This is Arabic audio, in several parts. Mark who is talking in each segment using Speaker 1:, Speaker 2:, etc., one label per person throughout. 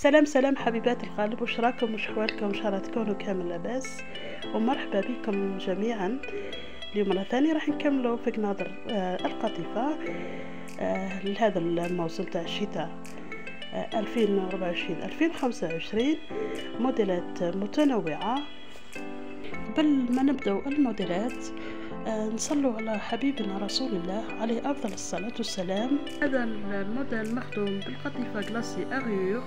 Speaker 1: سلام حبيبات القلب، وش راكم وش حوالكم؟ ان شاء الله تكونوا كامل لاباس، ومرحبا بكم جميعا. اليوم مرة ثانية راح نكملوا في قناطر القطيفة لهذا الموسم تاع الشتاء 2024-2025، موديلات متنوعة. قبل ما نبدأ الموديلات نصلوا على حبيبنا رسول الله عليه أفضل الصلاة والسلام. هذا الموديل مخدوم بالقطيفة كلاسي أغيور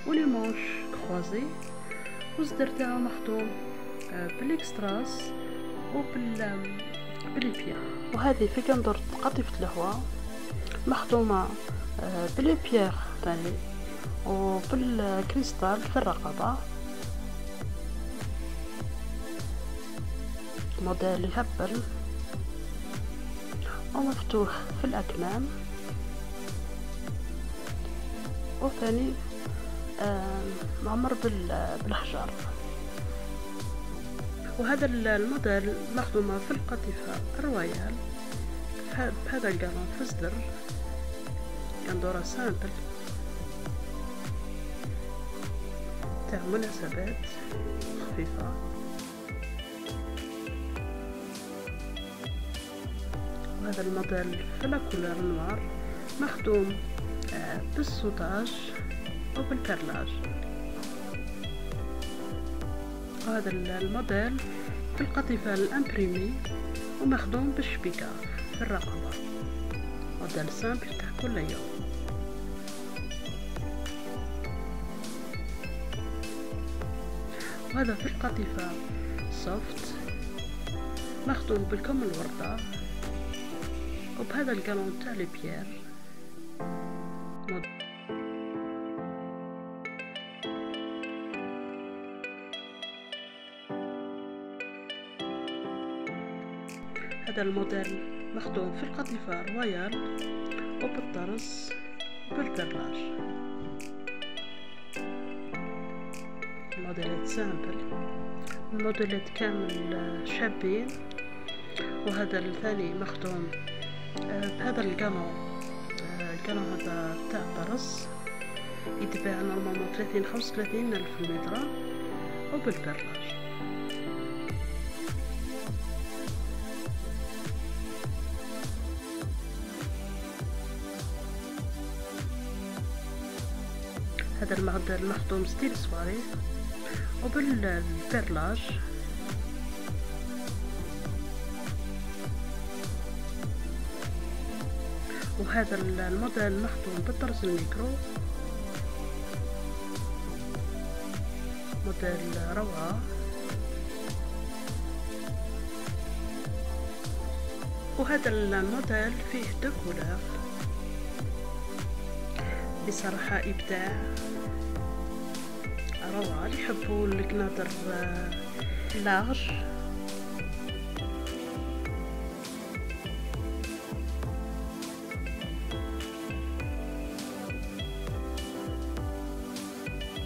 Speaker 1: وليمونش كروزي، والزدر تاعو مخدوم بالاكستراس وبالبيير. وهذه في قندر قطيفة الهواء مخدومة بالبيير ثاني وبالكريستال في الرقبة. موديل يهبل ومفتوح في الأكمام، وثاني معمر بالحجر. وهذا الموديل مخدومة في القطيفة الرويال بهذا القالون في صدر قندورة سامبل تاع مناسبات خفيفة. وهذا الموديل في لاكولار نوار مخدوم بالسوتاج وبالبرلاج. وهذا الموديل في القطيفة الامبريمي ومخدوم بالشبيكة في الرقبة، موديل سامبل تاع كل يوم. وهذا في القطيفة سوفت مخدوم بالكم الوردة وبهذا القالون تاع البيير. هذا الموديل مخدوم في القطيفة رويال وبالطرز بالبرلاج. موديلات سامبل، الموديلات كامل شابين. وهذا الثاني مخدوم بهذا القالون هذا تاع طرز يتباع نورمالمون 35 ألف المتر وبالبرلاج. هذا الموديل مخدوم ستيل سواري وبالبرلاج. وهذا الموديل مخدوم بالطرز الميكرو، موديل روعة. وهذا الموديل فيه دو كولور، بصراحة إبداع روعة. اللي يحبوا القناطر لارج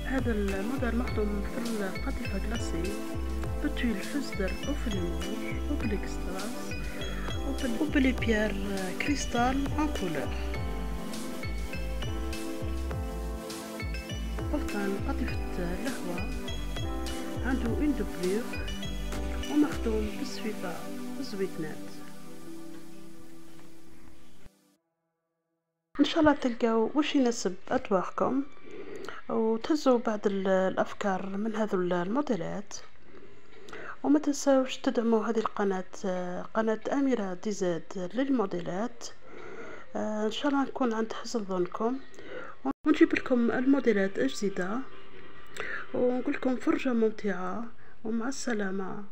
Speaker 1: هذا الموديل مخدوم في القطيفة كلاسي بالتويل في الزر وفي الليمونج وبالاكستراس وبالبيير كريستال ان كولور. وكان قطيفة الهواء عنده اون دوبلور ومخدوم بالسويفة والزويتنات. ان شاء الله تلقاو واش يناسب اذواقكم وتهزوا بعض الافكار من هذو الموديلات. وما تنساوش تدعموا هذه قناة أميرة ديزاد للموديلات. ان شاء الله نكون عند حسن ظنكم ونجيب لكم الموديلات الجديدة ونقول لكم فرجة ممتعة ومع السلامة.